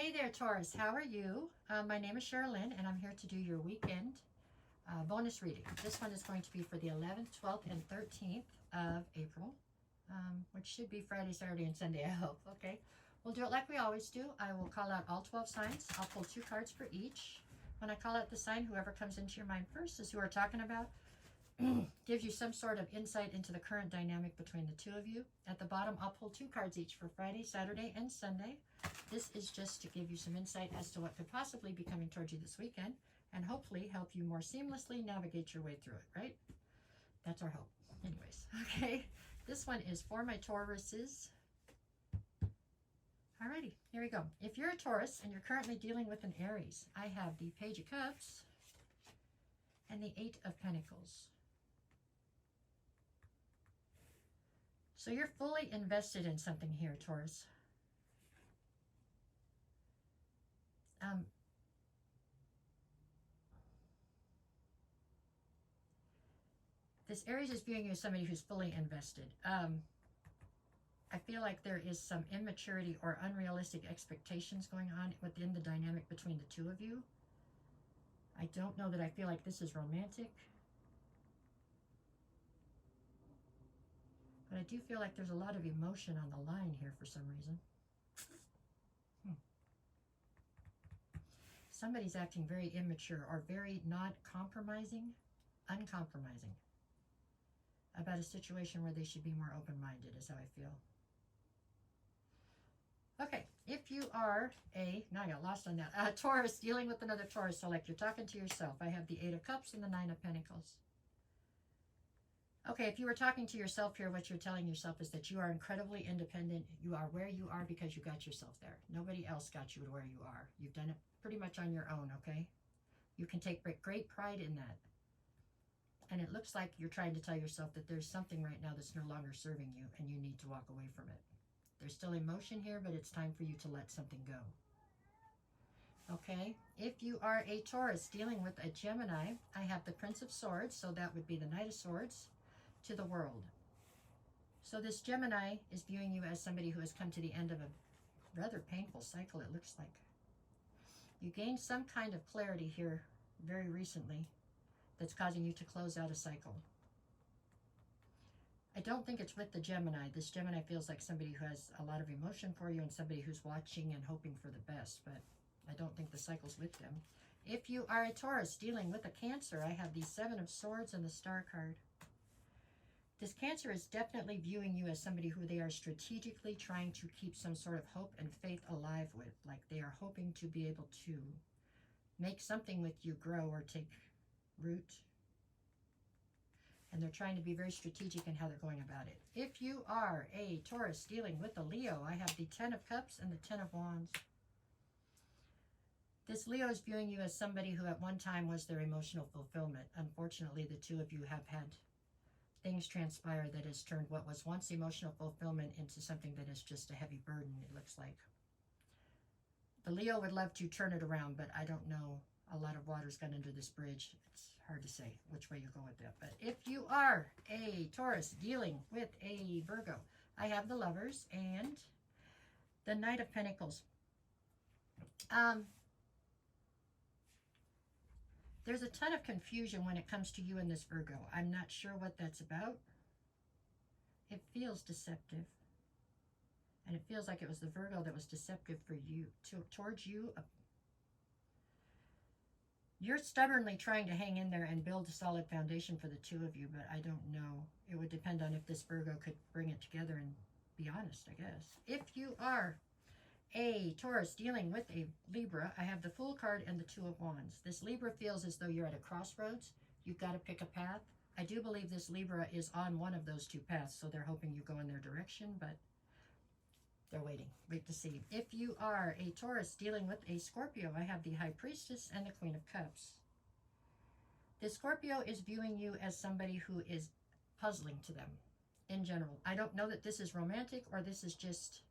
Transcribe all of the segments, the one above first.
Hey there, Taurus. How are you? My name is Sherilyn, and I'm here to do your weekend bonus reading. This one is going to be for the 11th, 12th, and 13th of April, which should be Friday, Saturday, and Sunday, I hope. Okay, we'll do it like we always do. I will call out all 12 signs. I'll pull 2 cards for each. When I call out the sign, whoever comes into your mind first is who we're talking about. Gives you some sort of insight into the current dynamic between the two of you. At the bottom, I'll pull 2 cards each for Friday, Saturday, and Sunday. This is just to give you some insight as to what could possibly be coming towards you this weekend, and hopefully help you more seamlessly navigate your way through it, right? That's our hope. Anyways, okay. This one is for my Tauruses. Alrighty, here we go. If you're a Taurus and you're currently dealing with an Aries, I have the Page of Cups and the 8 of Pentacles. So you're fully invested in something here, Taurus. This Aries is viewing you as somebody who's fully invested. I feel like there is some immaturity or unrealistic expectations going on within the dynamic between the two of you. I don't know that I feel like this is romantic. But I do feel like there's a lot of emotion on the line here for some reason. Somebody's acting very immature or very not compromising, uncompromising about a situation where they should be more open-minded is how I feel. Okay, if you are now I got lost on that, Taurus, dealing with another Taurus, so like you're talking to yourself, I have the 8 of Cups and the 9 of Pentacles. Okay, if you were talking to yourself here, what you're telling yourself is that you are incredibly independent. You are where you are because you got yourself there. Nobody else got you to where you are. You've done it pretty much on your own, okay? You can take great pride in that. And it looks like you're trying to tell yourself that there's something right now that's no longer serving you and you need to walk away from it. There's still emotion here, but it's time for you to let something go. Okay, if you are a Taurus dealing with a Gemini, I have the Prince of Swords, so that would be the Knight of Swords, to the World. So this Gemini is viewing you as somebody who has come to the end of a rather painful cycle, it looks like. You gained some kind of clarity here very recently that's causing you to close out a cycle. I don't think it's with the Gemini. This Gemini feels like somebody who has a lot of emotion for you and somebody who's watching and hoping for the best, but I don't think the cycle's with them. If you are a Taurus dealing with a Cancer, I have the 7 of Swords and the Star card. This Cancer is definitely viewing you as somebody who they are strategically trying to keep some sort of hope and faith alive with. Like they are hoping to be able to make something with you grow or take root. And they're trying to be very strategic in how they're going about it. If you are a Taurus dealing with a Leo, I have the 10 of Cups and the 10 of Wands. This Leo is viewing you as somebody who at one time was their emotional fulfillment. Unfortunately, the two of you have had things transpire that has turned what was once emotional fulfillment into something that is just a heavy burden, it looks like. The Leo would love to turn it around, but I don't know. A lot of water's gone under this bridge. It's hard to say which way you go with that. But if you are a Taurus dealing with a Virgo, I have the Lovers and the Knight of Pentacles. There's a ton of confusion when it comes to you and this Virgo. I'm not sure what that's about. It feels deceptive. And it feels like it was the Virgo that was deceptive for you, towards you. You're stubbornly trying to hang in there and build a solid foundation for the two of you, but I don't know. It would depend on if this Virgo could bring it together and be honest, I guess. If you are a Taurus dealing with a Libra, I have the Fool card and the 2 of Wands. This Libra feels as though you're at a crossroads. You've got to pick a path. I do believe this Libra is on one of those 2 paths, so they're hoping you go in their direction, but they're waiting. Wait to see. If you are a Taurus dealing with a Scorpio, I have the High Priestess and the Queen of Cups. This Scorpio is viewing you as somebody who is puzzling to them in general. I don't know that this is romantic or this is just...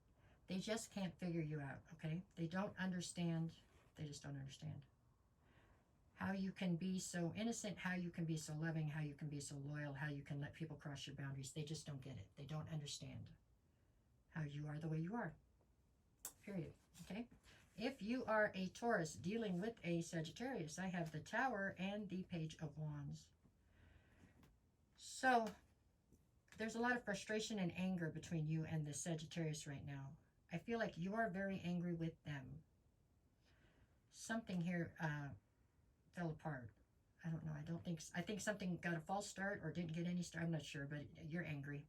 They just can't figure you out, okay? They don't understand. They just don't understand how you can be so innocent, how you can be so loving, how you can be so loyal, how you can let people cross your boundaries. They just don't get it. They don't understand how you are the way you are, period, okay? If If you are a Taurus dealing with a Sagittarius, I have the Tower and the Page of Wands. So there's a lot of frustration and anger between you and the Sagittarius right now. I feel like you are very angry with them. Something here fell apart. I don't know. I think something got a false start or didn't get any start. I'm not sure, but you're angry.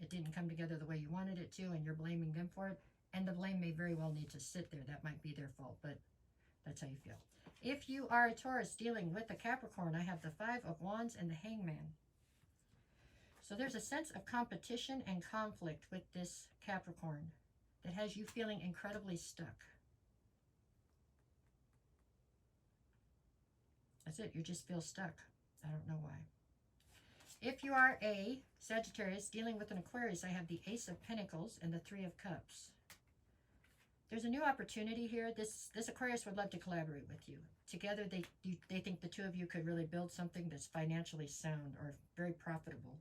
It didn't come together the way you wanted it to, and you're blaming them for it. And the blame may very well need to sit there. That might be their fault, but that's how you feel. If you are a Taurus dealing with a Capricorn, I have the Five of Wands and the Hangman. So there's a sense of competition and conflict with this Capricorn that has you feeling incredibly stuck. That's it. You just feel stuck. I don't know why. If you are a Sagittarius dealing with an Aquarius, I have the Ace of Pentacles and the Three of Cups. There's a new opportunity here. This Aquarius would love to collaborate with you. Together, they think the two of you could really build something that's financially sound or very profitable.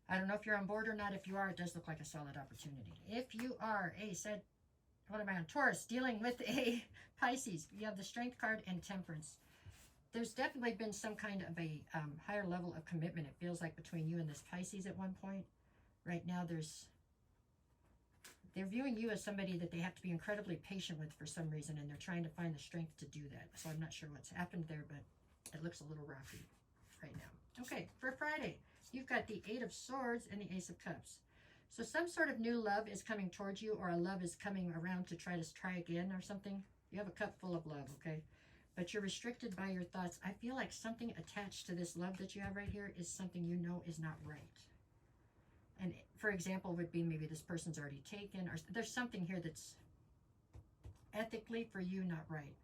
I don't know if you're on board or not. If you are, it does look like a solid opportunity. If you are a Taurus dealing with a Pisces, you have the Strength card and Temperance. There's definitely been some kind of a higher level of commitment, it feels like, between you and this Pisces at one point. Right now, they're viewing you as somebody that they have to be incredibly patient with for some reason, and they're trying to find the strength to do that. So I'm not sure what's happened there, but it looks a little rocky right now. Okay, for Friday, you've got the Eight of Swords and the Ace of Cups. So some sort of new love is coming towards you, or a love is coming around to try again or something. You have a cup full of love, okay? But you're restricted by your thoughts. I feel like something attached to this love that you have right here is something you know is not right. And for example, would be maybe this person's already taken, or there's something here that's ethically for you not right.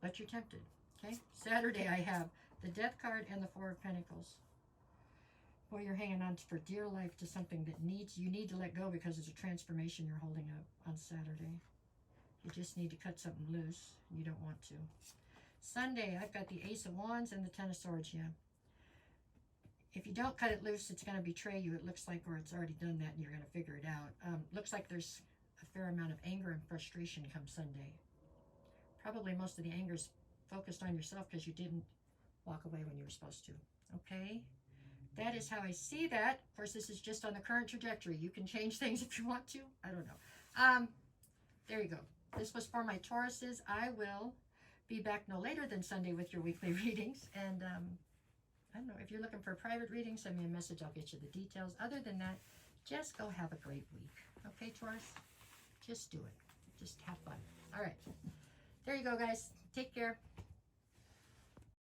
But you're tempted, okay? Saturday, I have the Death card and the Four of Pentacles. Boy, you're hanging on for dear life to something that you need to let go because it's a transformation you're holding up on Saturday. You just need to cut something loose. You don't want to. Sunday, I've got the Ace of Wands and the Ten of Swords, yeah. If you don't cut it loose, it's going to betray you, it looks like, or it's already done that and you're going to figure it out. Looks like there's a fair amount of anger and frustration come Sunday. Probably most of the anger is focused on yourself because you didn't walk away when you were supposed to. Okay? That is how I see that. Of course, this is just on the current trajectory. You can change things if you want to. I don't know. There you go. This was for my Tauruses. I will be back no later than Sunday with your weekly readings. And I don't know, if you're looking for a private reading, send me a message. I'll get you the details. Other than that, just go have a great week. Okay, Taurus? Just do it. Just have fun. All right. There you go, guys. Take care.